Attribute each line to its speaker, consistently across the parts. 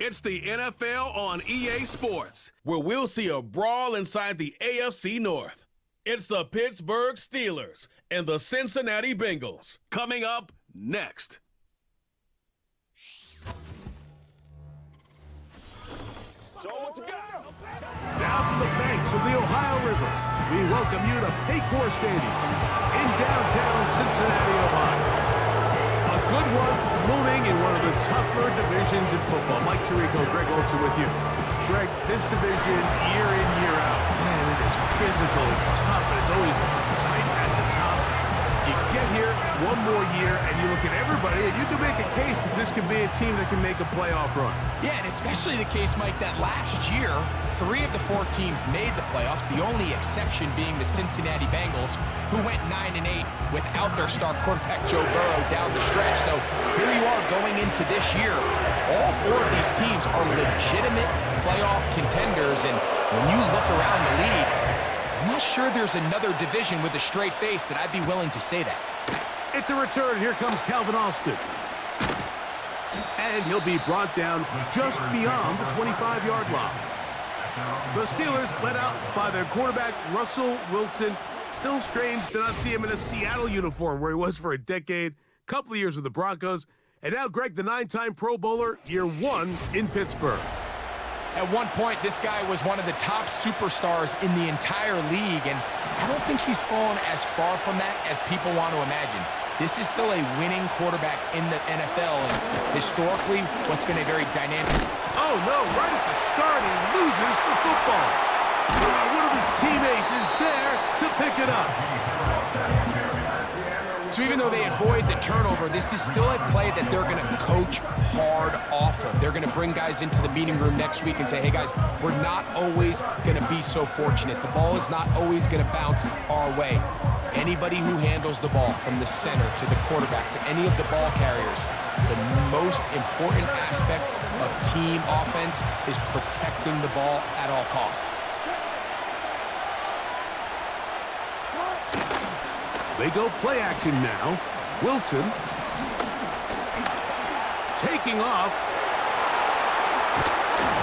Speaker 1: It's the NFL on EA Sports,
Speaker 2: where we'll see a brawl inside the AFC North. It's the Pittsburgh Steelers and the Cincinnati Bengals.
Speaker 1: Coming up next.
Speaker 3: So what you got?
Speaker 4: Now from the banks of the Ohio River, we welcome you to Paycor Stadium in downtown Cincinnati, Ohio. A good one looming in one of the tougher divisions in football. Mike Tirico, Greg Olson with you. Greg, this division, year in, year out, man, it is physical, it's tough, and it's always tight at the top. You get here one more year, and you look at everybody, and you can make a case that this could be a team that can make a playoff run.
Speaker 5: Yeah, and especially the case, Mike, that last year, 3 of the 4 teams made the playoffs, the only exception being the Cincinnati Bengals, who went 9-8 without their star quarterback Joe Burrow down the stretch. So here you are going into this year. All 4 of these teams are legitimate playoff contenders, and when you look around the league, I'm not sure there's another division with a straight face that I'd be willing to say that.
Speaker 4: It's a return. Here comes Calvin Austin. And he'll be brought down just beyond the 25-yard line. The Steelers led out by their quarterback, Russell Wilson. Still strange to not see him in a Seattle uniform where he was for a decade, couple of years with the Broncos. And now Greg, the 9-time Pro Bowler, year 1 in Pittsburgh.
Speaker 5: At one point, this guy was one of the top superstars in the entire league, and I don't think he's fallen as far from that as people want to imagine. This is still a winning quarterback in the NFL, and historically, what's been a very dynamic...
Speaker 4: Oh, no, right at the start, he loses the football. One of his teammates is there to pick it up.
Speaker 5: So even though they avoid the turnover, this is still a play that they're going to coach hard off of. They're going to bring guys into the meeting room next week and say, hey, guys, we're not always going to be so fortunate. The ball is not always going to bounce our way. Anybody who handles the ball from the center to the quarterback to any of the ball carriers, the most important aspect of team offense is protecting the ball at all costs.
Speaker 4: They go play action now. Wilson taking off.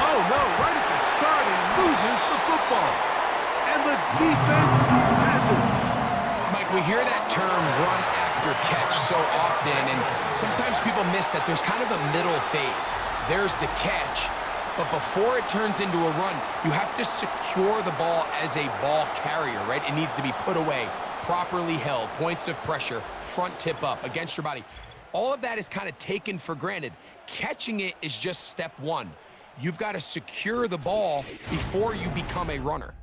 Speaker 4: Oh, no, right at the start, he loses the football. And the defense has it.
Speaker 5: Mike, we hear that term run after catch so often, and sometimes people miss that there's kind of a middle phase. There's the catch, but before it turns into a run, you have to secure the ball as a ball carrier, right? It needs to be put away, properly held, points of pressure, front tip up against your body. All of that is kind of taken for granted. Catching it is just step 1. You've got to secure the ball before you become a runner.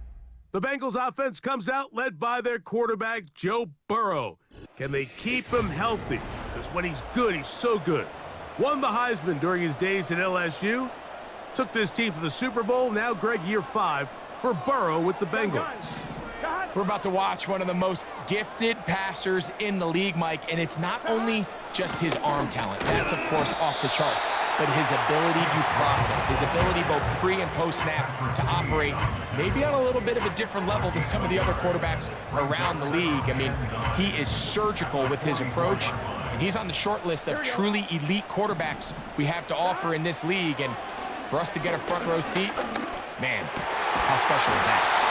Speaker 4: The Bengals offense comes out led by their quarterback, Joe Burrow. Can they keep him healthy? Because when he's good, he's so good. Won the Heisman during his days at LSU. Took this team to the Super Bowl. Now, Greg, year 5 for Burrow with the Bengals.
Speaker 5: We're about to watch one of the most gifted passers in the league, Mike, and it's not only just his arm talent. That's, of course, off the charts, but his ability to process, his ability both pre- and post-snap to operate maybe on a little bit of a different level than some of the other quarterbacks around the league. I mean, he is surgical with his approach, and he's on the short list of truly elite quarterbacks we have to offer in this league, and for us to get a front row seat, man, how special is that?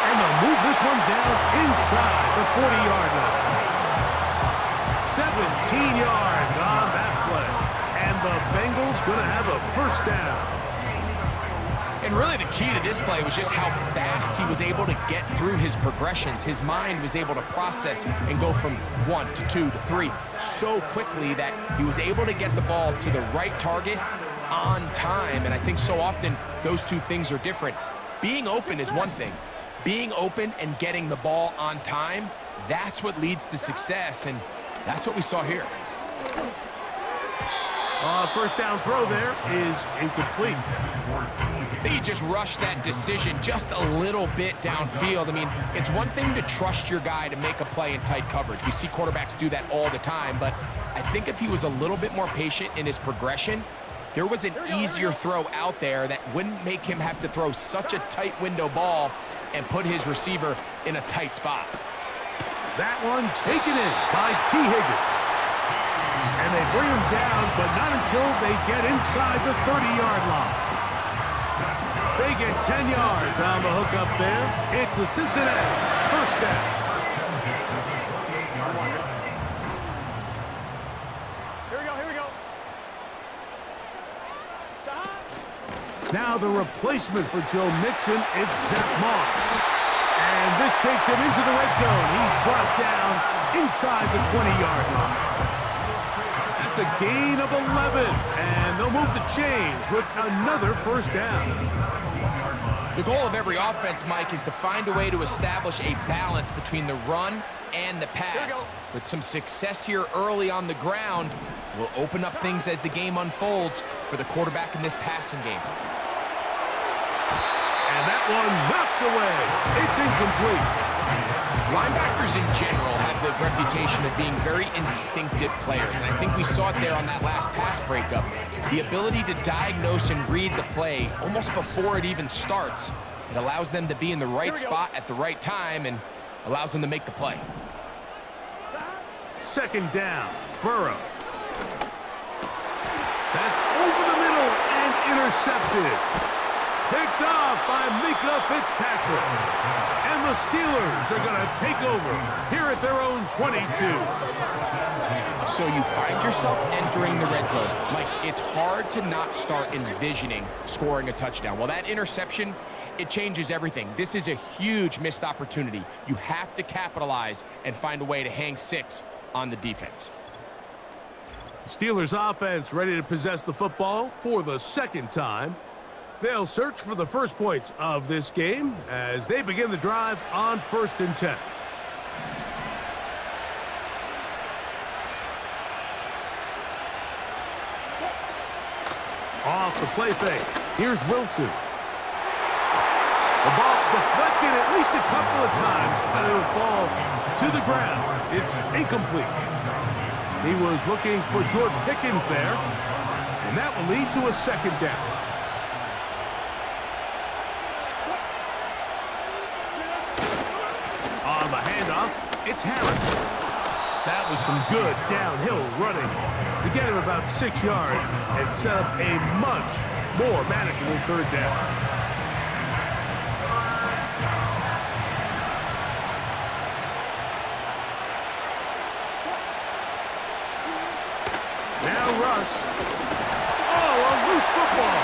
Speaker 4: And they'll move this one down inside the 40-yard line. 17 yards on that play. And the Bengals going to have a first down.
Speaker 5: And really the key to this play was just how fast he was able to get through his progressions. His mind was able to process and go from 1 to 2 to 3 so quickly that he was able to get the ball to the right target on time. And I think so often those two things are different. Being open is one thing. Being open and getting the ball on time, that's what leads to success, and that's what we saw here.
Speaker 4: First down throw there is incomplete.
Speaker 5: I think he just rushed that decision just a little bit downfield. I mean, it's one thing to trust your guy to make a play in tight coverage. We see quarterbacks do that all the time, but I think if he was a little bit more patient in his progression, there was an easier throw out there that wouldn't make him have to throw such a tight window ball and put his receiver in a tight spot.
Speaker 4: That one taken in by T. Higgins. And And they bring him down, but not until they get inside the 30-yard line. They get 10 yards on the hook up there. It's a Cincinnati first down.
Speaker 3: Here we go.
Speaker 4: Now the replacement for Joe Mixon, it's Zach Moss. And this takes him into the red zone. He's brought down inside the 20-yard line. That's a gain of 11, and they'll move the chains with another first down.
Speaker 5: The goal of every offense, Mike, is to find a way to establish a balance between the run and the pass. With some success here early on the ground, will open up things as the game unfolds for the quarterback in this passing game.
Speaker 4: And that one knocked away. It's incomplete.
Speaker 5: Linebackers in general have the reputation of being very instinctive players, and I think we saw it there on that last pass breakup. The ability to diagnose and read the play almost before it even starts. It allows them to be in the right spot at the right time and allows them to make the play.
Speaker 4: Second down, Burrow. That's over the middle and intercepted. Picked off by Mika Fitzpatrick. And the Steelers are going to take over here at their own 22.
Speaker 5: So you find yourself entering the red zone. Like, it's hard to not start envisioning scoring a touchdown. Well, that interception, it changes everything. This is a huge missed opportunity. You have to capitalize and find a way to hang 6 on the defense.
Speaker 4: Steelers offense ready to possess the football for the second time. They'll search for the first points of this game as they begin the drive on 1st and 10. Off the play fake. Here's Wilson. The ball deflected at least a couple of times, but it will fall to the ground. It's incomplete. He was looking for Jordan Pickens there, and that will lead to a second down. On the handoff, it's Harris. That was some good downhill running to get him about 6 yards and set up a much more manageable third down. Now Russ. Oh, a loose football.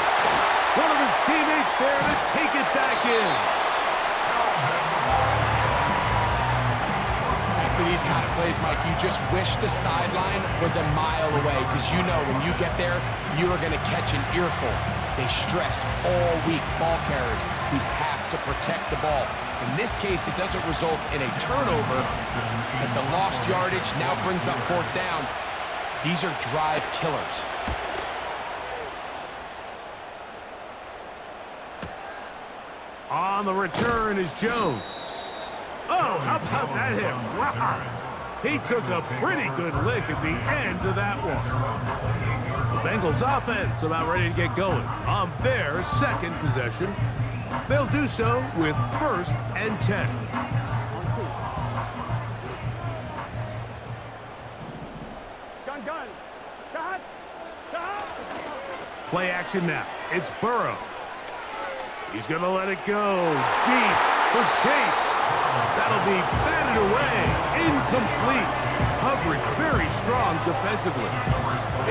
Speaker 4: One of his teammates there to take it back in.
Speaker 5: After these kind of plays, Mike, you just wish the sideline was a mile away, because you know when you get there, you are going to catch an earful. They stress all week, ball carriers, we have to protect the ball. In this case, it doesn't result in a turnover, but the lost yardage now brings up 4th down. These are drive killers.
Speaker 4: On the return is Jones. Oh, how about that hit? Wow. He took a pretty good lick at the end of that one. The Bengals offense about ready to get going on their second possession. They'll do so with 1st and 10.
Speaker 3: Gun. Shot.
Speaker 4: Play action now. It's Burrow. He's going to let it go deep for Chase. That'll be batted away. Incomplete. Coverage very strong defensively.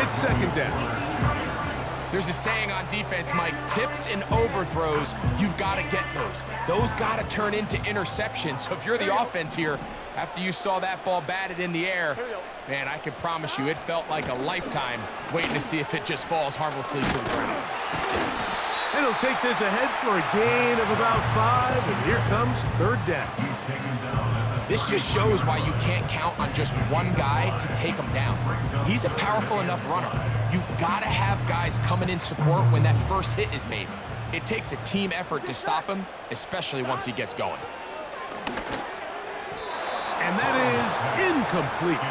Speaker 4: It's 2nd down.
Speaker 5: There's a saying on defense, Mike, tips and overthrows, you've got to get those. Those got to turn into interceptions. So if you're the offense here, after you saw that ball batted in the air, man, I can promise you it felt like a lifetime waiting to see if it just falls harmlessly to the ground.
Speaker 4: And he'll take this ahead for a gain of about 5, and here comes 3rd down.
Speaker 5: This just shows why you can't count on just one guy to take him down. He's a powerful enough runner. You gotta have guys coming in support when that first hit is made. It takes a team effort to stop him, especially once he gets going.
Speaker 4: And that is incomplete.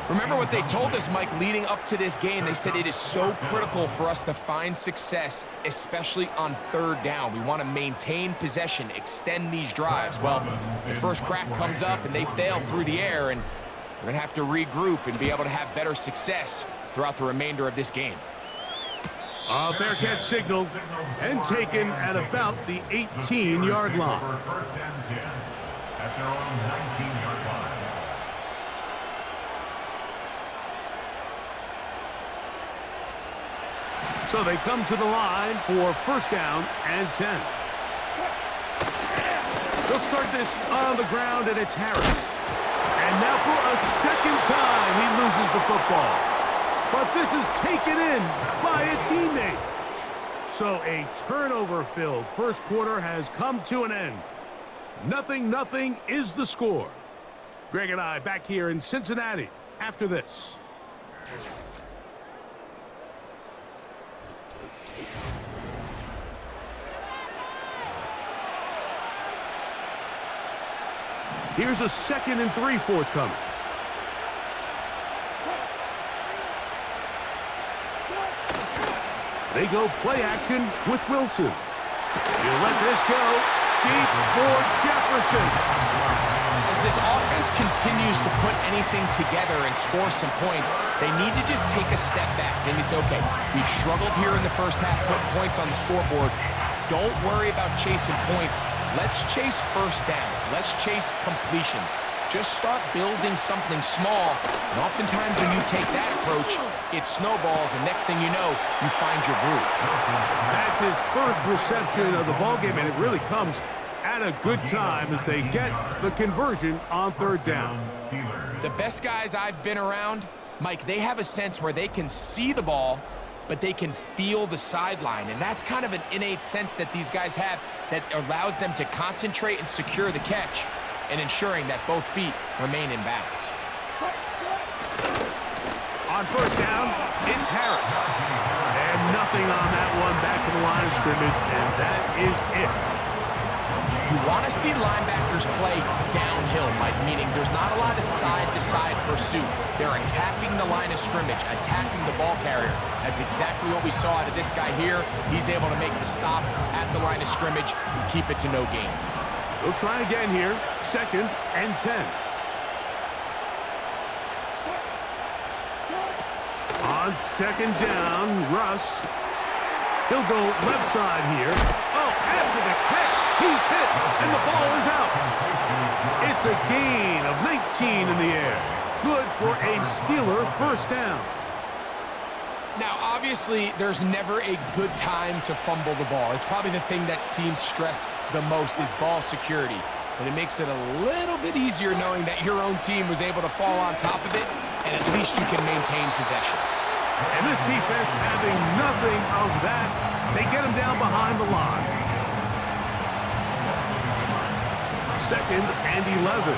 Speaker 5: Remember what they told us, Mike, leading up to this game. They said it is so critical for us to find success, especially on 3rd down. We want to maintain possession, extend these drives. Well, the first crack comes up and they fail through the air, and They're going to have to regroup and be able to have better success throughout the remainder of this game.
Speaker 4: A fair catch signal and taken at about the 18-yard line.
Speaker 6: First and 10 at their own 19-yard line.
Speaker 4: So they come to the line for first down and 10. They'll start this on the ground, and it's Harris. And now for a second time, he loses the football. But this is taken in by a teammate. So a turnover-filled first quarter has come to an end. 0-0 is the score. Greg and I back here in Cincinnati after this. Here's a 2nd and 3 forthcoming. They go play action with Wilson. He'll let this go deep for Jefferson.
Speaker 5: As this offense continues to put anything together and score some points, they need to just take a step back. They need to say, okay, we've struggled here in the first half, putting points on the scoreboard. Don't worry about chasing points. Let's chase first downs. Let's chase completions. Just start building something small. And oftentimes when you take that approach, it snowballs, and next thing you know, you find your groove.
Speaker 4: That's his first reception of the ballgame, and it really comes at a good time as they get the conversion on third down.
Speaker 5: The best guys I've been around, Mike, they have a sense where they can see the ball, but they can feel the sideline. And that's kind of an innate sense that these guys have that allows them to concentrate and secure the catch and ensuring that both feet remain in bounds.
Speaker 4: On first down, it's Harris. And nothing on that one, back to the line of scrimmage, and that is it.
Speaker 5: You want to see linebackers play downhill, Mike, meaning there's not a lot of side-to-side pursuit. They're attacking the line of scrimmage, attacking the ball carrier. That's exactly what we saw out of this guy here. He's able to make the stop at the line of scrimmage and keep it to no gain.
Speaker 4: We'll try again here, 2nd and 10. On 2nd down, Russ. He'll go left side here. Oh, after the catch, he's hit, and the ball is out. It's a gain of 19 in the air. Good for a Steeler first down.
Speaker 5: Now, obviously, there's never a good time to fumble the ball. It's probably the thing that teams stress the most is ball security. But it makes it a little bit easier knowing that your own team was able to fall on top of it, and at least you can maintain possession.
Speaker 4: And this defense having nothing of that. They get him down behind the line. 2nd and 11.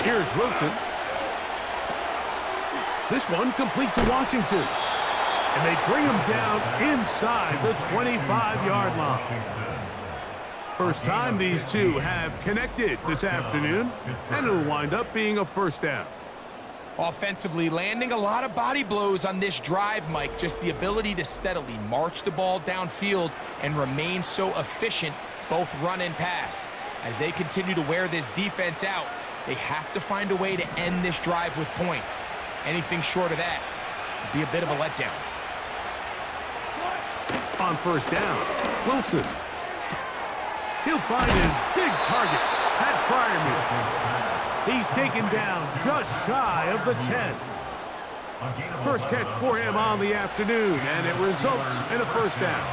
Speaker 4: Here's Wilson. This one complete to Washington. And they bring him down inside the 25-yard line. First time these two have connected this afternoon, and it'll wind up being a first down.
Speaker 5: Offensively, landing a lot of body blows on this drive, Mike. Just the ability to steadily march the ball downfield and remain so efficient, both run and pass. As they continue to wear this defense out, they have to find a way to end this drive with points. Anything short of that would be a bit of a letdown.
Speaker 4: On first down, Wilson. He'll find his big target, Pat Fryermuth. He's taken down just shy of the 10. First catch for him on the afternoon, and it results in a first down.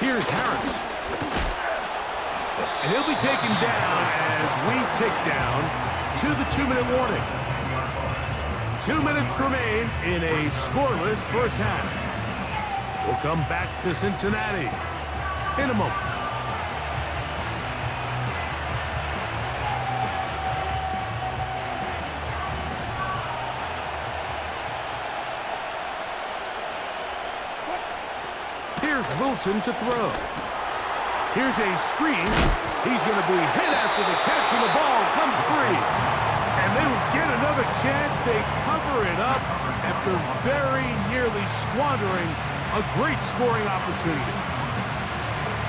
Speaker 4: Here's Harris. And he'll be taken down as we tick down to the 2-minute warning. 2 minutes remain in a scoreless first half. We'll come back to Cincinnati in a moment. Here's Wilson to throw. Here's a screen. He's going to be hit after the catch, and the ball comes free. And they will get another a chance, they cover it up after very nearly squandering a great scoring opportunity.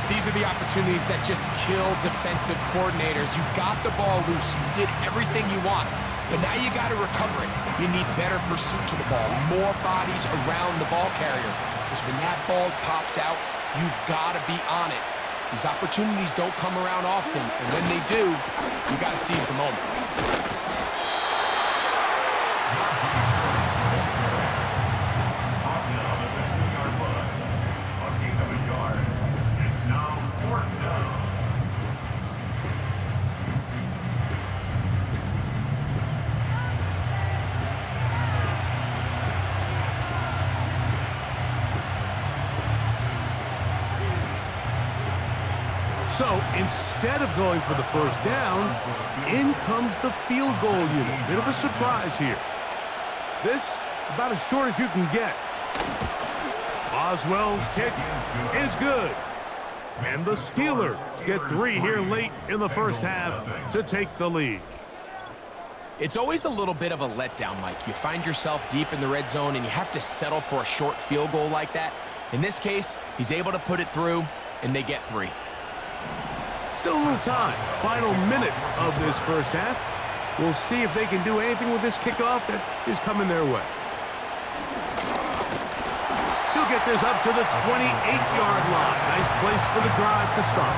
Speaker 5: These are the opportunities that just kill defensive coordinators. You got the ball loose. You did everything you want. But now you got to recover it. You need better pursuit to the ball, more bodies around the ball carrier. Because when that ball pops out, you've got to be on it. These opportunities don't come around often, and when they do, you got to seize the moment.
Speaker 4: So instead of going for the first down, in comes the field goal unit. Bit of a surprise here. This about as short as you can get. Boswell's kick is good. And the Steelers get 3 here late in the first half to take the lead.
Speaker 5: It's always a little bit of a letdown, Mike. You find yourself deep in the red zone and you have to settle for a short field goal like that. In this case, he's able to put it through, and they get 3.
Speaker 4: Still a little time. Final minute of this first half. We'll see if they can do anything with this kickoff that is coming their way. He'll get this up to the 28-yard line. Nice place for the drive to start.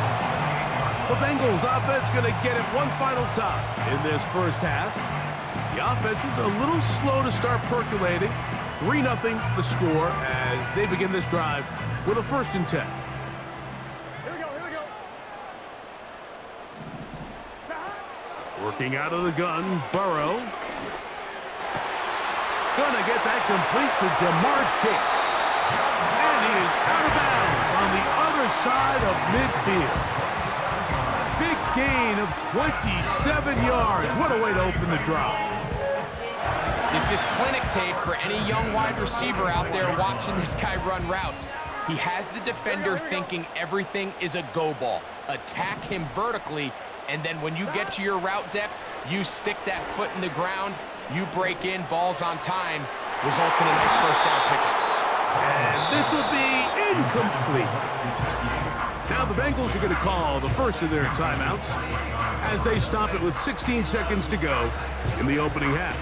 Speaker 4: The Bengals offense going to get it one final time in this first half. The offense is a little slow to start percolating. 3-0 the score as they begin this drive with a 1st and 10. Working out of the gun, Burrow. Gonna get that complete to Jamar Chase. And he is out of bounds on the other side of midfield. Big gain of 27 yards. What a way to open the drive.
Speaker 5: This is clinic tape for any young wide receiver out there watching this guy run routes. He has the defender thinking everything is a go ball. Attack him vertically, and then when you get to your route depth, you stick that foot in the ground, you break in, balls on time, results in a nice first down pickup.
Speaker 4: And this will be incomplete. Now the Bengals are going to call the first of their timeouts as they stop it with 16 seconds to go in the opening half.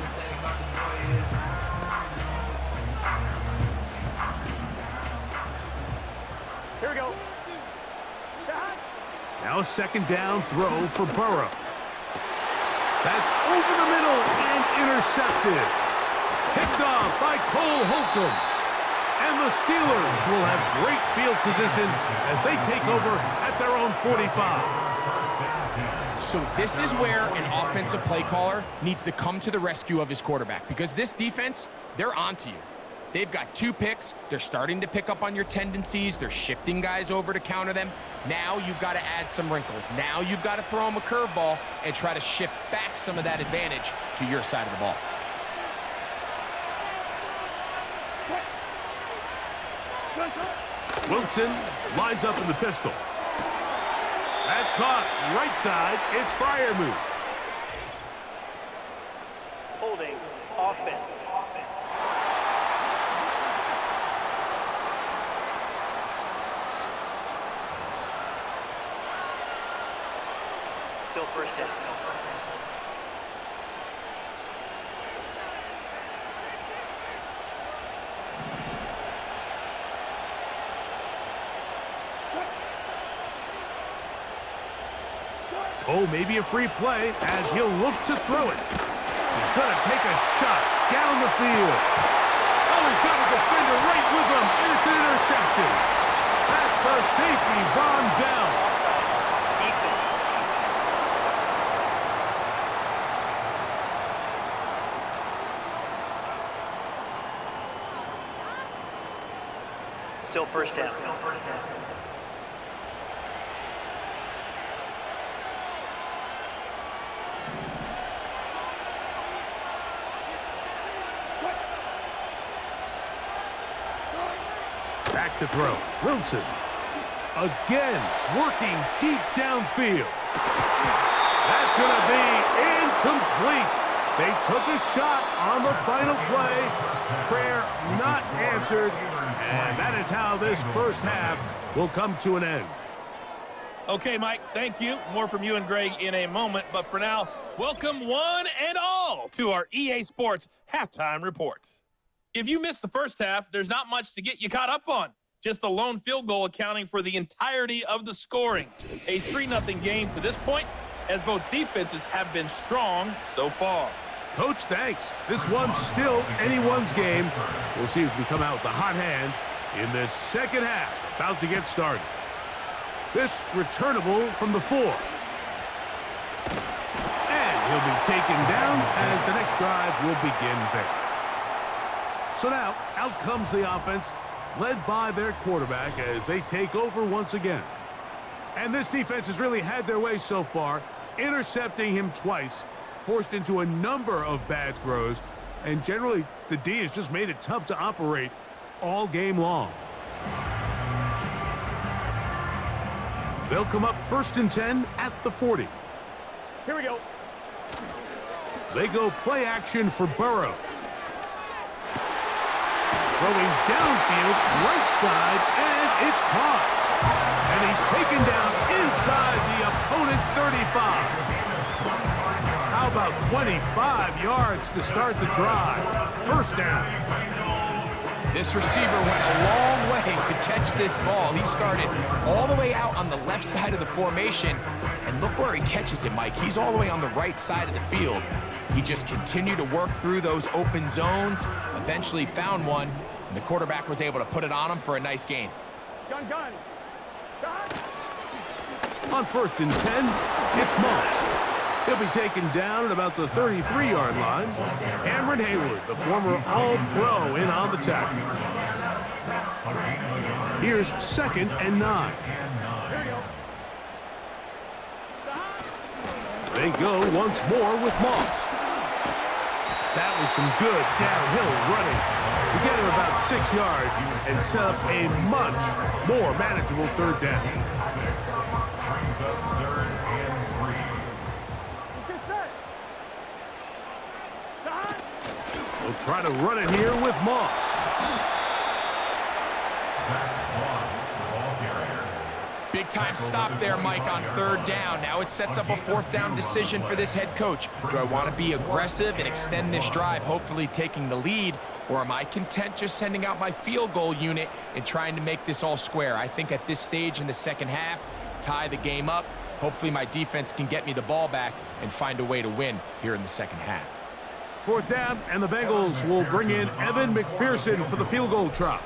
Speaker 3: Here we go.
Speaker 4: Now a 2nd down throw for Burrow. That's over the middle and intercepted. Picked off by Cole Holcomb. And the Steelers will have great field position as they take over at their own 45.
Speaker 5: So this is where an offensive play caller needs to come to the rescue of his quarterback, because this defense, they're onto you. They've got 2 picks. They're starting to pick up on your tendencies. They're shifting guys over to counter them. Now you've got to add some wrinkles. Now you've got to throw them a curveball and try to shift back some of that advantage to your side of the ball.
Speaker 4: Wilson lines up in the pistol. That's caught right side. It's Freiermuth.
Speaker 3: Holding offense. Still first down.
Speaker 4: Oh, maybe a free play as he'll look to throw it. He's going to take a shot down the field. Oh, he's got a defender right with him, and it's an interception. That's the safety, Von Bell.
Speaker 3: Still first down.
Speaker 4: Back to throw. Wilson. Again, working deep downfield. That's going to be incomplete. They took a shot on the final play. Prayer not answered. And that is how this first half will come to an end.
Speaker 7: Okay, Mike, thank you. More from you and Greg in a moment. But for now, welcome one and all to our EA Sports Halftime Report. If you missed the first half, there's not much to get you caught up on. Just the lone field goal accounting for the entirety of the scoring. A 3-0 game to this point, as both defenses have been strong so far.
Speaker 4: Coach, thanks. This one's still anyone's game. We'll see if we come out with the hot hand in this second half. About to get started. This returnable from the 4. And he'll be taken down as the next drive will begin there. So now, out comes the offense, led by their quarterback as they take over once again. And this defense has really had their way so far, intercepting him twice, forced into a number of bad throws, and generally the D has just made it tough to operate all game long. They'll come up 1st and 10 at the 40.
Speaker 3: Here we go.
Speaker 4: They go play action for Burrow. Throwing downfield, right side, and it's caught. And he's taken down inside the opponent's 35. How about 25 yards to start the drive? First down.
Speaker 5: This receiver went a long way to catch this ball. He started all the way out on the left side of the formation, and look where he catches it, Mike. He's all the way on the right side of the field. He just continued to work through those open zones, eventually found one, and the quarterback was able to put it on him for a nice gain.
Speaker 3: Gun.
Speaker 4: On 1st and 10, it's Moss. He'll be taken down at about the 33-yard line. Cameron Hayward, the former All-Pro, in on the tackle. Here's 2nd and 9. They go once more with Moss. That was some good downhill running to get him about 6 yards and set up a much more manageable 3rd down. We'll try to run it here with Moss.
Speaker 5: Big time stop there, Mike, on 3rd down. Now it sets up a 4th down decision for this head coach. Do I want to be aggressive and extend this drive, hopefully taking the lead, or am I content just sending out my field goal unit and trying to make this all square? I think at this stage in the second half, tie the game up. Hopefully my defense can get me the ball back and find a way to win here in the second half.
Speaker 4: 4th down, and the Bengals will bring in Evan McPherson for the field goal try.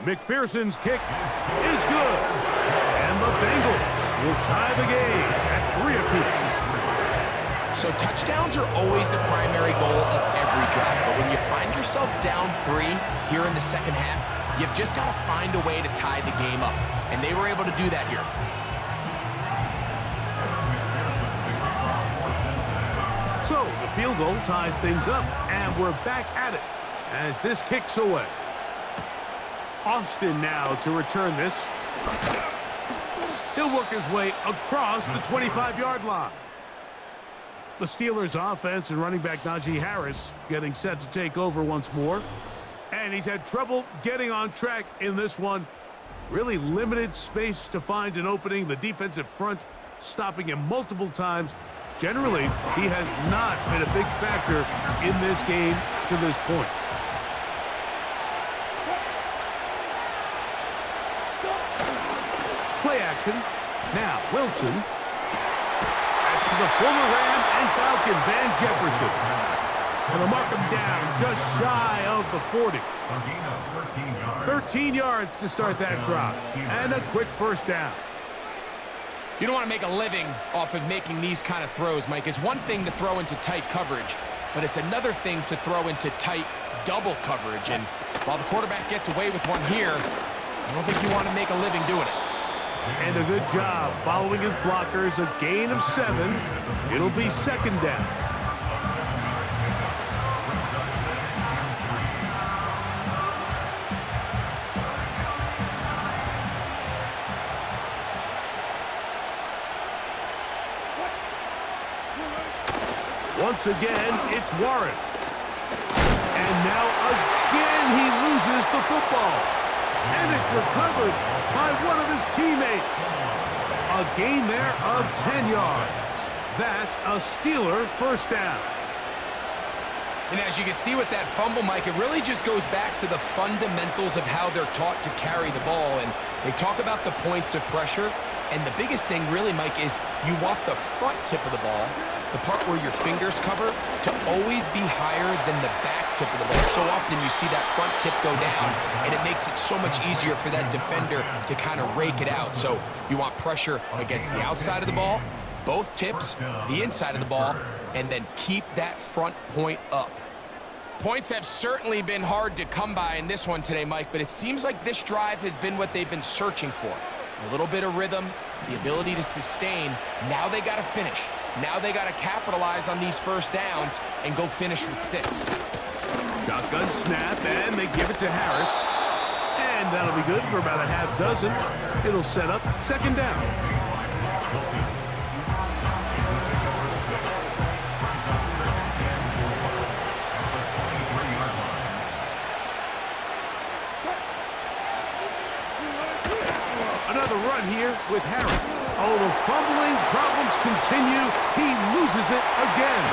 Speaker 4: McPherson's kick is good, and the Bengals will tie the game at 3 apiece.
Speaker 5: So touchdowns are always the primary goal of every drive, but when you find yourself down 3 here in the second half, you've just got to find a way to tie the game up, and they were able to do that here.
Speaker 4: So the field goal ties things up, and we're back at it as this kicks away. Austin now to return this. He'll work his way across the 25-yard line. The Steelers' offense and running back Najee Harris getting set to take over once more. And he's had trouble getting on track in this one. Really limited space to find an opening. The defensive front stopping him multiple times. Generally, he has not been a big factor in this game to this point. Play action. Now, Wilson. That's the former Ram and Falcon, Van Jefferson. And they'll mark him down just shy of the 40. 13 yards to start that drop. And a quick 1st down.
Speaker 5: You don't want to make a living off of making these kind of throws, Mike. It's one thing to throw into tight coverage, but it's another thing to throw into tight double coverage. And while the quarterback gets away with one here, I don't think you want to make a living doing it.
Speaker 4: And a good job following his blockers. A gain of 7. It'll be 2nd down. Once again, it's Warren. And now again he loses the football. And it's recovered by one of his teammates. A gain there of 10 yards. That's a Steeler first down.
Speaker 5: And as you can see with that fumble, Mike, it really just goes back to the fundamentals of how they're taught to carry the ball. And they talk about the points of pressure. And the biggest thing really, Mike, is you want the front tip of the ball, the part where your fingers cover, to always be higher than the back tip of the ball. So often you see that front tip go down, and it makes it so much easier for that defender to kind of rake it out. So you want pressure against the outside of the ball, both tips, the inside of the ball, and then keep that front point up. Points have certainly been hard to come by in this one today, Mike, but it seems like this drive has been what they've been searching for. A little bit of rhythm, the ability to sustain. Now they got to finish. Now they got to capitalize on these first downs and go finish with 6.
Speaker 4: Shotgun snap, and they give it to Harris. And that'll be good for about a half dozen. It'll set up second down. Another run here with Harris. Oh, the fumbling problems continue. He loses it again.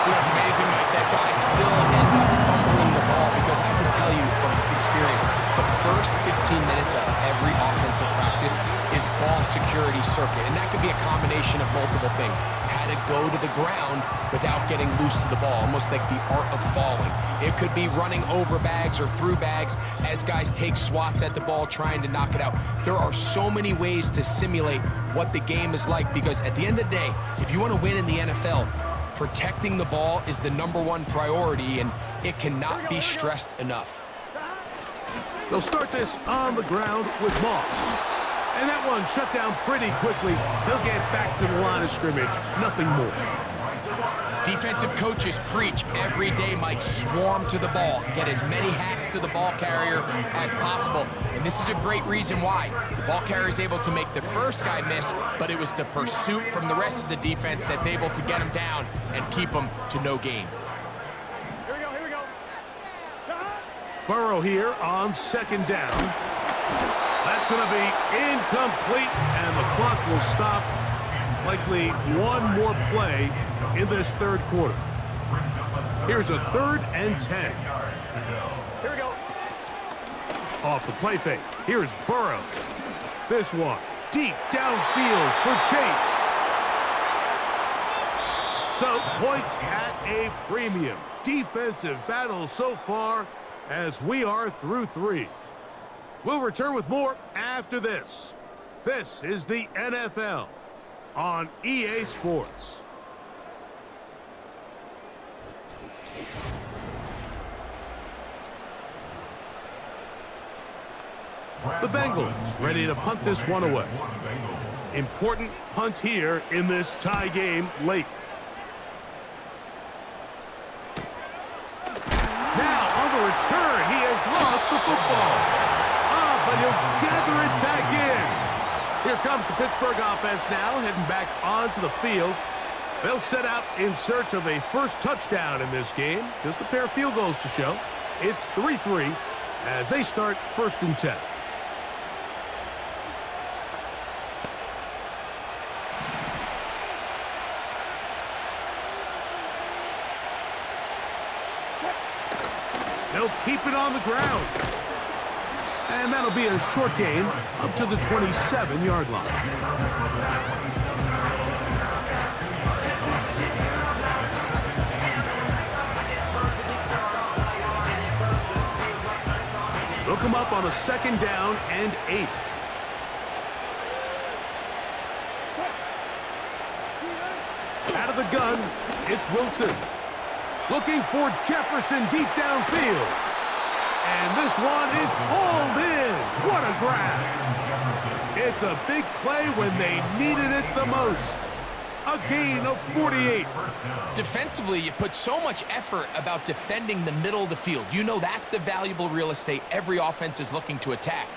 Speaker 5: It's amazing, Mike, that guy still end up fumbling the ball, because I can tell you from experience, the first 15 minutes of every offensive practice is ball security circuit, and that could be a combination of multiple things. How to go to the ground without getting loose to the ball, almost like the art of falling. It could be running over bags or through bags as guys take swats at the ball trying to knock it out. There are so many ways to simulate what the game is like, because at the end of the day, if you want to win in the NFL, protecting the ball is the #1 priority, and it cannot be stressed enough.
Speaker 4: They'll start this on the ground with Moss. And that one shut down pretty quickly. He'll get back to the line of scrimmage. Nothing more.
Speaker 5: Defensive coaches preach every day, Mike, swarm to the ball. Get as many hacks to the ball carrier as possible. And this is a great reason why. The ball carrier is able to make the first guy miss, but it was the pursuit from the rest of the defense that's able to get him down and keep him to no gain.
Speaker 3: Here we go, here we go.
Speaker 4: Burrow here on second down. That's going to be incomplete, and the clock will stop. Likely one more play in this third quarter. Here's a 3rd and 10.
Speaker 3: Here we go.
Speaker 4: Off the play fake. Here's Burrow. This one deep downfield for Chase. So points at a premium. Defensive battle so far as we are through 3. We'll return with more after this. This is the NFL on EA Sports. The Bengals ready to punt this one away. Important punt here in this tie game late. Now on the return, he has lost the football. But he'll gather it back in. Here comes the Pittsburgh offense now, heading back onto the field. They'll set out in search of a first touchdown in this game. Just a pair of field goals to show. It's 3-3 as they start 1st and 10. They'll keep it on the ground. And that'll be a short gain up to the 27-yard line. They'll come up on a 2nd down and 8. Out of the gun, it's Wilson. Looking for Jefferson deep downfield. And this one is hauled in. What a grab. It's a big play when they needed it the most. A gain of 48.
Speaker 5: Defensively, you put so much effort about defending the middle of the field. You know that's the valuable real estate every offense is looking to attack.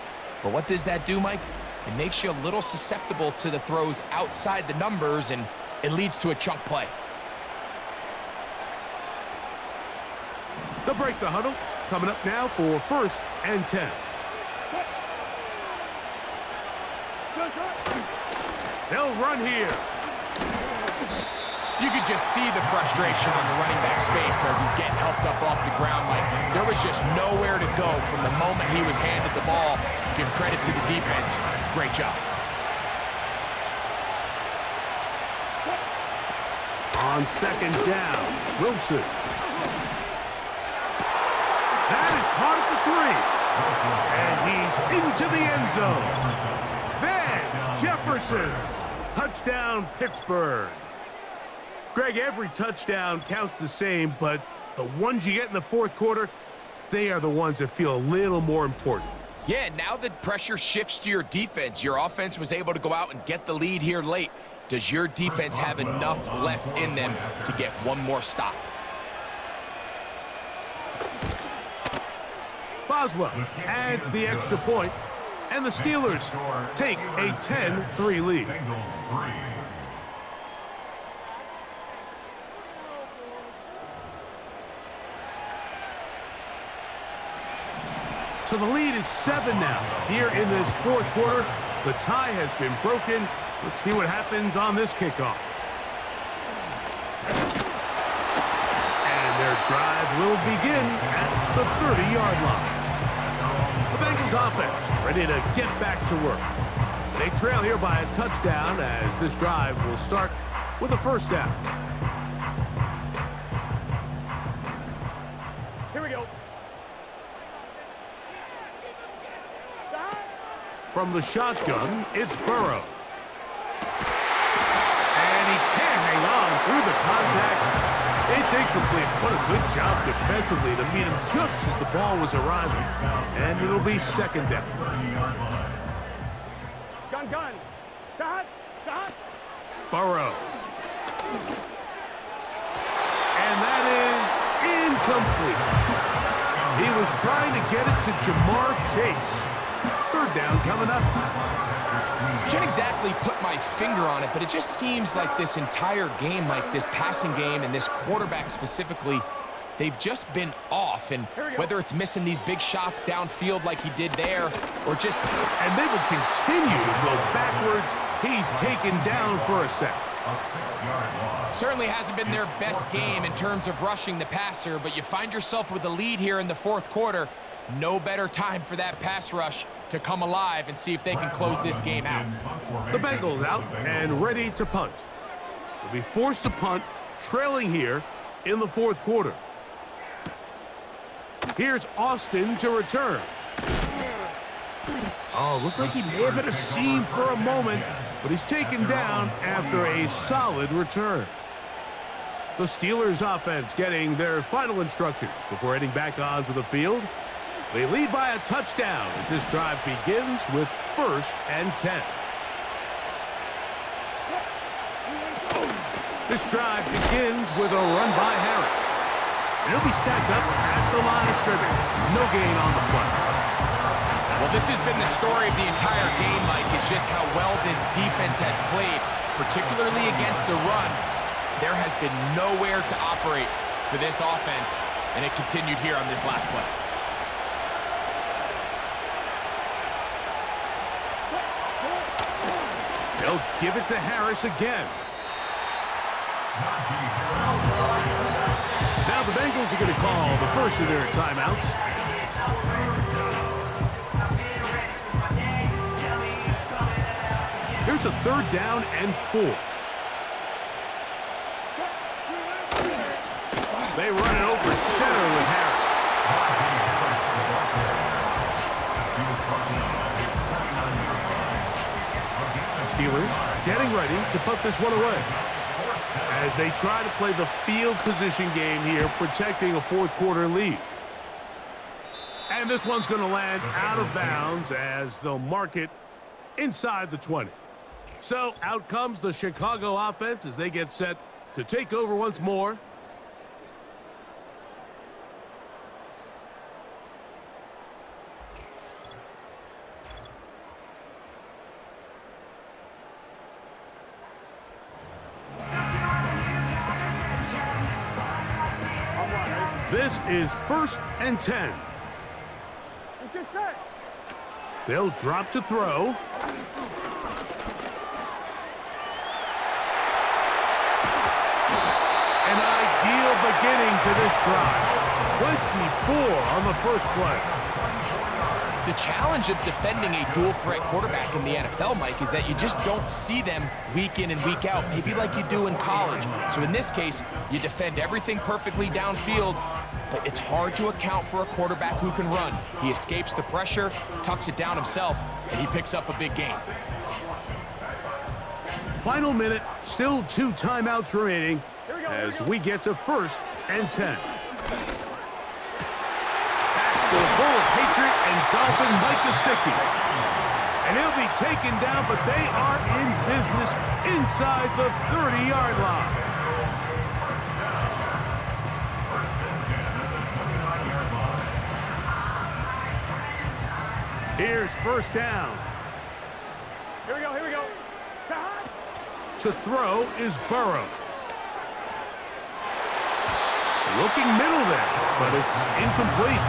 Speaker 5: But what does that do, Mike? It makes you a little susceptible to the throws outside the numbers, and it leads to a chunk play.
Speaker 4: They'll break the huddle. Coming up now for 1st and 10. They'll run here.
Speaker 5: You could just see the frustration on the running back's face as he's getting helped up off the ground. Like, there was just nowhere to go from the moment he was handed the ball. Give credit to the defense. Great job.
Speaker 4: On 2nd down, Wilson. That is caught at the 3. And he's into the end zone. Van Jefferson. Touchdown, Pittsburgh. Greg, every touchdown counts the same, but the ones you get in the 4th quarter, they are the ones that feel a little more important.
Speaker 5: Yeah, now the pressure shifts to your defense. Your offense was able to go out and get the lead here late. Does your defense have enough left in them to get one more stop?
Speaker 4: Boswell adds the extra point, and the Steelers take a 10-3 lead. So the lead is 7 now. Here in this 4th quarter, the tie has been broken. Let's see what happens on this kickoff. And their drive will begin at the 30-yard line. The Bengals offense ready to get back to work. They trail here by a touchdown as this drive will start with a 1st down.
Speaker 3: Here we go.
Speaker 4: From the shotgun, it's Burrow. And he can't hang on through the contact. It's incomplete. What a good job defensively to meet him just as the ball was arriving. And it'll be 2nd down.
Speaker 3: Gun. Shot.
Speaker 4: Burrow. And that is incomplete. He was trying to get it to Jamar Chase. 3rd down coming up.
Speaker 5: I can't exactly put my finger on it, but it just seems like this entire game, like this passing game and this quarterback specifically, they've just been off. And whether it's missing these big shots downfield like he did there, or just...
Speaker 4: And they will continue to go backwards. He's taken down for a sack.
Speaker 5: Certainly hasn't been their best game in terms of rushing the passer, but you find yourself with a lead here in the 4th quarter. No better time for that pass rush to come alive and see if they can close this game out.
Speaker 4: The Bengals out and ready to punt. They'll be forced to punt, trailing here in the 4th quarter. Here's Austin to return. Oh, looked like he may have hit a seam for a moment, but he's taken down after a solid return. The Steelers offense getting their final instructions before heading back onto the field. They lead by a touchdown as this drive begins with 1st and 10. This drive begins with a run by Harris. And he'll be stacked up at the line of scrimmage. No gain on the play.
Speaker 5: Well, this has been the story of the entire game, Mike, is just how well this defense has played, particularly against the run. There has been nowhere to operate for this offense, and it continued here on this last play.
Speaker 4: They'll give it to Harris again. Now the Bengals are going to call the first of their timeouts. Here's a 3rd down and 4. They run it over center with Harris. Steelers getting ready to put this one away as they try to play the field position game here, protecting a 4th quarter lead. And this one's going to land out of bounds as they'll mark it inside the 20. So out comes the Chicago offense as they get set to take over once more. This is 1st and 10.
Speaker 3: Let's get set.
Speaker 4: They'll drop to throw. An ideal beginning to this drive. 24 on the first play.
Speaker 5: The challenge of defending a dual-threat quarterback in the NFL, Mike, is that you just don't see them week in and week out, maybe like you do in college. So in this case, you defend everything perfectly downfield, but it's hard to account for a quarterback who can run. He escapes the pressure, tucks it down himself, and he picks up a big gain.
Speaker 4: Final minute, still 2 timeouts remaining as we get to 1st and 10. The full of Patriot and Dolphin Mike Gesicki. And he'll be taken down, but they are in business inside the 30-yard line. Here's 1st down.
Speaker 3: Here we go, here we go.
Speaker 4: To throw is Burrow. Looking middle there, but it's incomplete.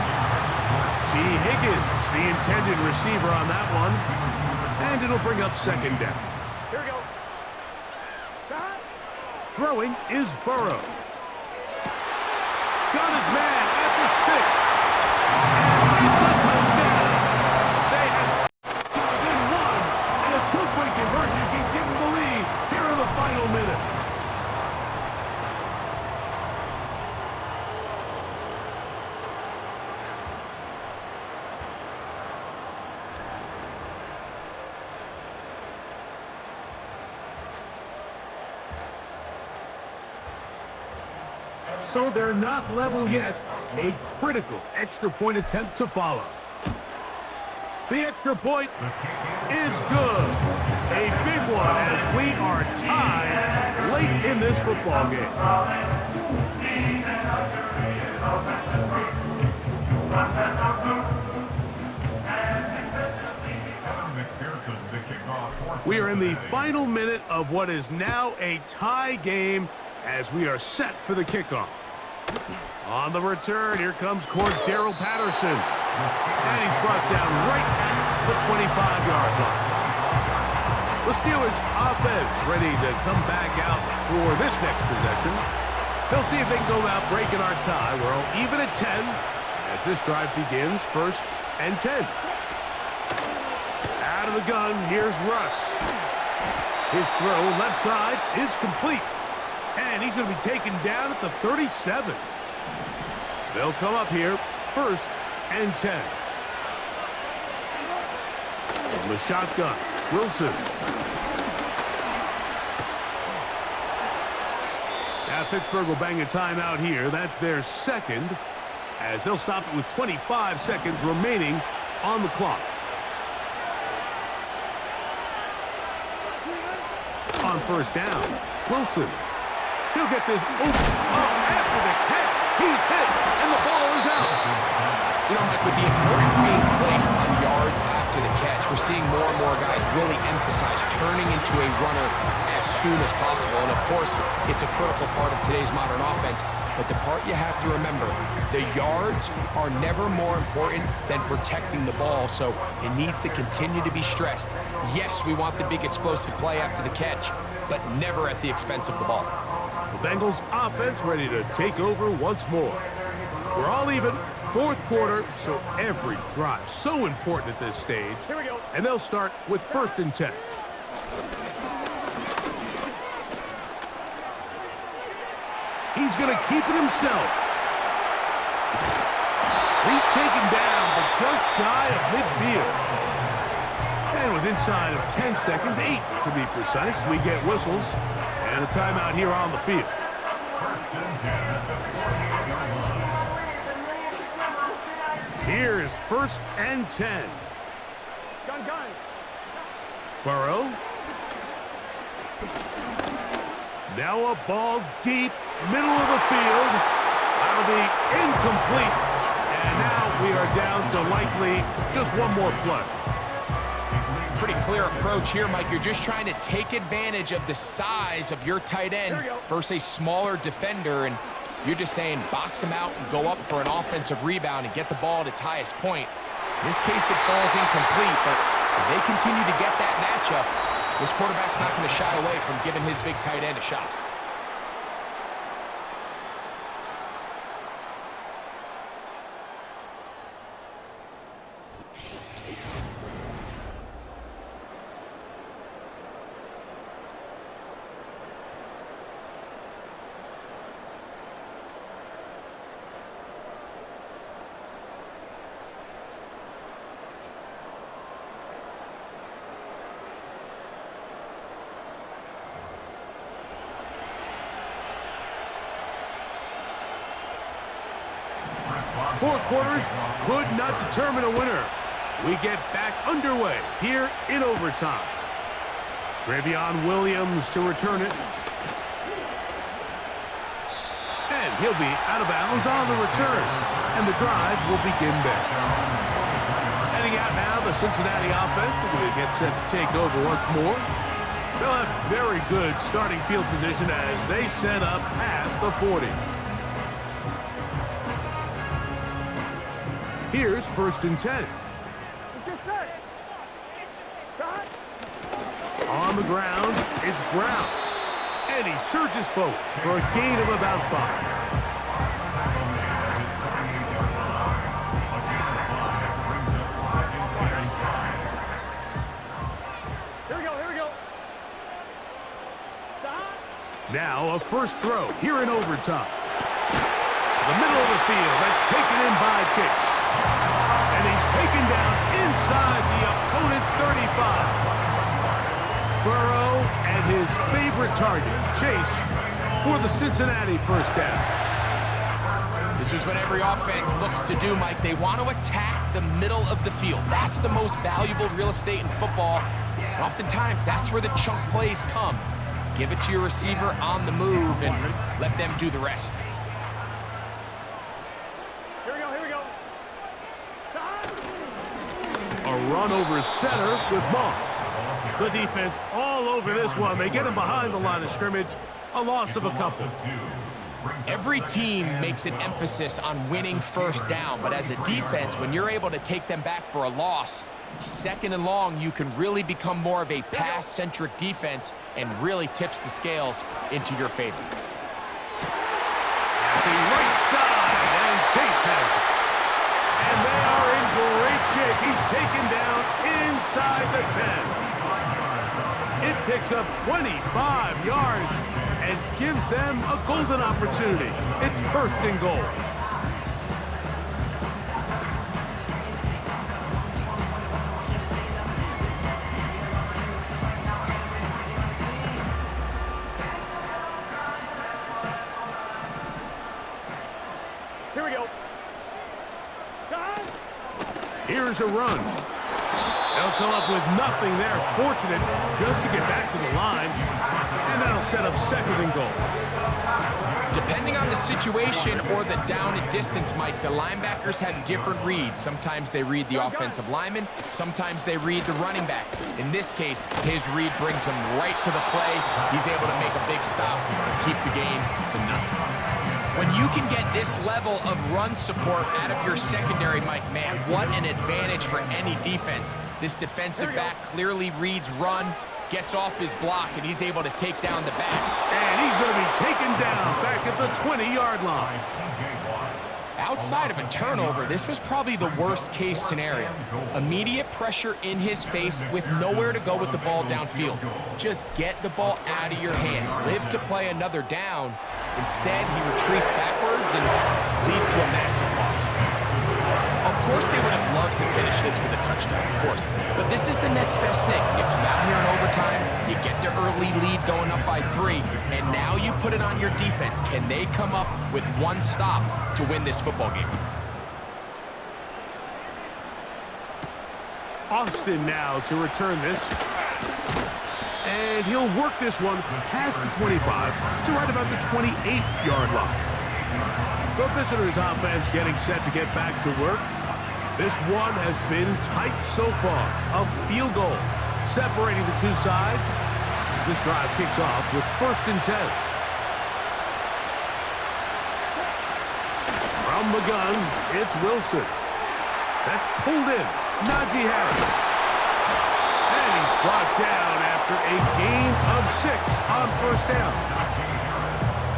Speaker 4: T. Higgins, the intended receiver on that one. And it'll bring up 2nd down.
Speaker 3: Here we go.
Speaker 4: Throwing is Burrow. Got his man at the 6. And it's a touchdown. They have within 1. And a 2-point conversion can give them the lead here in the final minute. So they're not level yet. A critical extra point attempt to follow. The extra point is good. A big one as we are tied late in this football game. We are in the final minute of what is now a tie game as we are set for the kickoff. On the return, here comes Cordero Patterson. And he's brought down right at the 25-yard line. The Steelers offense ready to come back out for this next possession. They'll see if they can go out breaking our tie. We're all even at 10 as this drive begins. 1st and 10. Out of the gun, here's Russ. His throw left side is complete. And he's going to be taken down at the 37. They'll come up here, 1st and 10. From the shotgun, Wilson. Now Pittsburgh will bang a timeout here. That's their 2nd, as they'll stop it with 25 seconds remaining on the clock. On 1st down, Wilson. He'll get this after the catch. He's hit, and the ball is out.
Speaker 5: You know, Mike, with the importance being placed on yards after the catch, we're seeing more and more guys really emphasize turning into a runner as soon as possible. And, of course, it's a critical part of today's modern offense. But the part you have to remember, the yards are never more important than protecting the ball, so it needs to continue to be stressed. Yes, we want the big explosive play after the catch, but never at the expense of the ball.
Speaker 4: The Bengals offense ready to take over once more. We're all even, 4th quarter, so every drive so important at this stage.
Speaker 3: Here we go.
Speaker 4: And they'll start with 1st and 10. He's going to keep it himself. He's taken down, but just shy of midfield. And with inside of 10 seconds, 8 to be precise, we get whistles and a timeout here on the field. Here's 1st and 10.
Speaker 3: Gun.
Speaker 4: Burrow. Now a ball deep, middle of the field. That'll be incomplete. And now we are down to likely just one more play.
Speaker 5: Pretty clear approach here, Mike. You're just trying to take advantage of the size of your tight end versus a smaller defender. And You're just saying box them out and go up for an offensive rebound and get the ball at its highest point. In this case, it falls incomplete, but if they continue to get that matchup, this quarterback's not going to shy away from giving his big tight end a shot.
Speaker 4: Four quarters could not determine a winner. We get back underway here in overtime. Trevion Williams to return it. And he'll be out of bounds on the return. And the drive will begin there. Heading out now, the Cincinnati offense. They're going to get set to take over once more. They'll have very good starting field position as they set up past the 40. Here's 1st and 10. On the ground, it's Brown. And he surges forward for a gain of about 5.
Speaker 3: Here we go.
Speaker 4: Now a first throw here in overtime. The middle of the field, that's taken in by Chase. And he's taken down inside the opponent's 35. Burrow and his favorite target, Chase, for the Cincinnati first down.
Speaker 5: This is what every offense looks to do, Mike. They want to attack the middle of the field. That's the most valuable real estate in football. And oftentimes, that's where the chunk plays come. Give it to your receiver on the move and let them do the rest.
Speaker 3: Here we go.
Speaker 4: A run over center with Moss. The defense all over this one. They get him behind the line of scrimmage. A loss of a couple.
Speaker 5: Every team makes an emphasis on winning first down, but as a defense, when you're able to take them back for a loss, 2nd and long, you can really become more of a pass-centric defense and really tips the scales into your favor.
Speaker 4: The right side, and Chase has it. And they are in great shape. He's taken down inside the 10. It picks up 25 yards and gives them a golden opportunity. It's 1st and goal.
Speaker 3: Here we go.
Speaker 4: Here's a run. They'll come up with nothing there. Fortunate just to get back to the line. And that'll set up 2nd and goal.
Speaker 5: Depending on the situation or the down and distance, Mike, the linebackers have different reads. Sometimes they read the offensive lineman. Sometimes they read the running back. In this case, his read brings him right to the play. He's able to make a big stop and keep the game to nothing. When you can get this level of run support out of your secondary, Mike, man, what an advantage for any defense. This defensive back clearly reads run, gets off his block, and he's able to take down the back.
Speaker 4: And he's going to be taken down back at the 20-yard line.
Speaker 5: Outside of a turnover, this was probably the worst-case scenario. Immediate pressure in his face with nowhere to go with the ball downfield. Just get the ball out of your hand. Live to play another down. Instead, he retreats backwards and leads to a massive loss. Of course, they would have loved to finish this with a touchdown, of course. But this is the next best thing. You come out here in overtime, you get the early lead going up by 3, and now you put it on your defense. Can they come up with one stop to win this football game?
Speaker 4: Austin now to return this. And he'll work this one past the 25 to right about the 28-yard line. The visitors' offense getting set to get back to work. This one has been tight so far. A field goal separating the two sides as this drive kicks off with 1st and 10. From the gun, it's Wilson. That's pulled in. Najee Harris. And he's brought down after a gain of 6 on first down.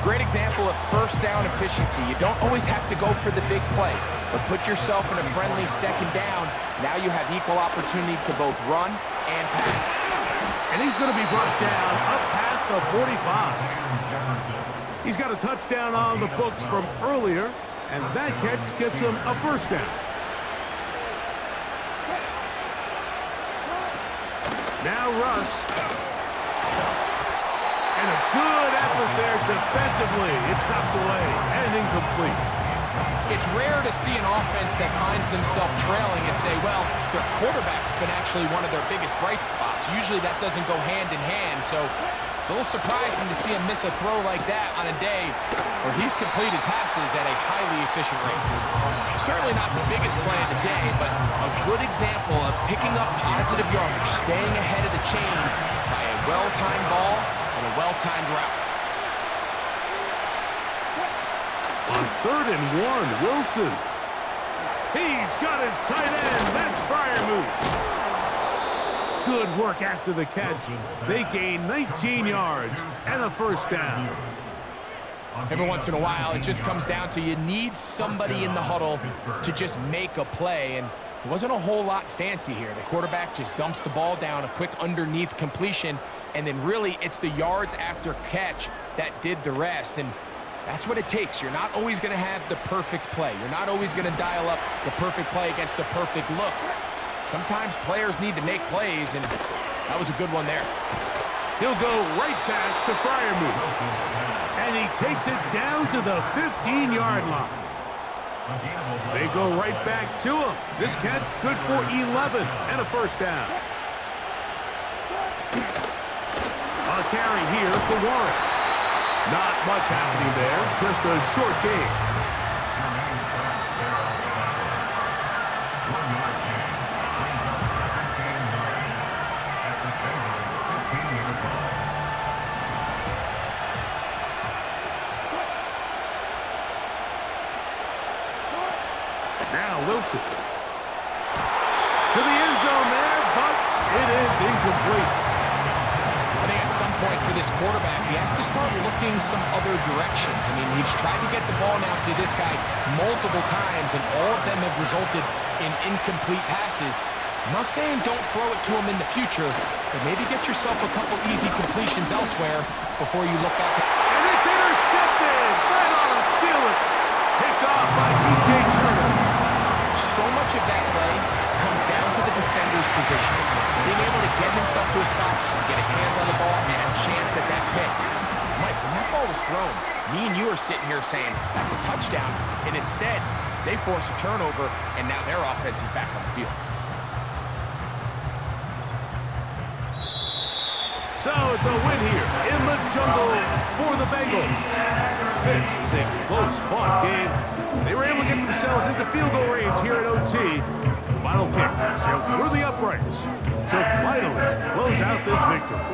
Speaker 5: Great example of first down efficiency. You don't always have to go for the big play, but put yourself in a friendly second down. Now you have equal opportunity to both run and pass.
Speaker 4: And he's going to be brought down up past the 45. He's got a touchdown on the books from earlier, and that catch gets him a first down. Now Russ. And a good effort there defensively. It's knocked away and incomplete.
Speaker 5: It's rare to see an offense that finds themselves trailing and say, well, their quarterback's been actually one of their biggest bright spots. Usually that doesn't go hand in hand, so it's a little surprising to see him miss a throw like that on a day where he's completed passes at a highly efficient rate. Certainly not the biggest play of the day, but a good example of picking up positive yardage, staying ahead of the chains by a well-timed ball and a well-timed route.
Speaker 4: On 3rd and 1, Wilson. He's got his tight end. That's Freiermuth. Good work after the catch. They gain 19 yards and a first down.
Speaker 5: Every once in a while, it just comes down to you need somebody in the huddle to just make a play, and it wasn't a whole lot fancy here. The quarterback just dumps the ball down, a quick underneath completion, and then really it's the yards after catch that did the rest, and that's what it takes. You're not always going to have the perfect play. You're not always going to dial up the perfect play against the perfect look. Sometimes players need to make plays, and that was a good one there.
Speaker 4: He'll go right back to Freiermuth. And he takes it down to the 15-yard line. They go right back to him. This catch good for 11 and a first down. A carry here for Warren. Not much happening there, just a short game. Now Wilson. To the end zone there, but it is incomplete.
Speaker 5: I think at some point for this quarterback, he has to start looking some other directions. I mean, he's tried to get the ball now to this guy multiple times, and all of them have resulted in incomplete passes. I'm not saying don't throw it to him in the future, but maybe get yourself a couple easy completions elsewhere before you look back.
Speaker 4: And it's intercepted! Right on a ceiling! Picked off by DJ Turner.
Speaker 5: So much of that play comes down to the defender's position. Being able to get himself to a spot, get his hands on the ball, and a chance at that pick. Mike, when that ball was thrown, me and you are sitting here saying, that's a touchdown. And instead, they force a turnover, and now their offense is back on the field.
Speaker 4: So it's a win here in the jungle for the Bengals. This was a close-fought game. They were able to get themselves into field goal range here at OT. Final kick sailed through the uprights to finally close out this victory.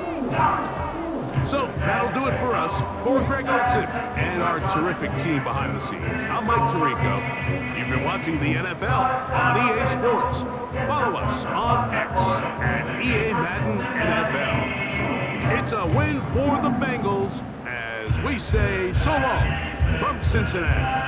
Speaker 4: So that'll do it for us. For Greg Olson and our terrific team behind the scenes, I'm Mike Tirico. You've been watching the NFL on EA Sports. Follow us on X at EA Madden NFL. It's a win for the Bengals as we say so long from Cincinnati.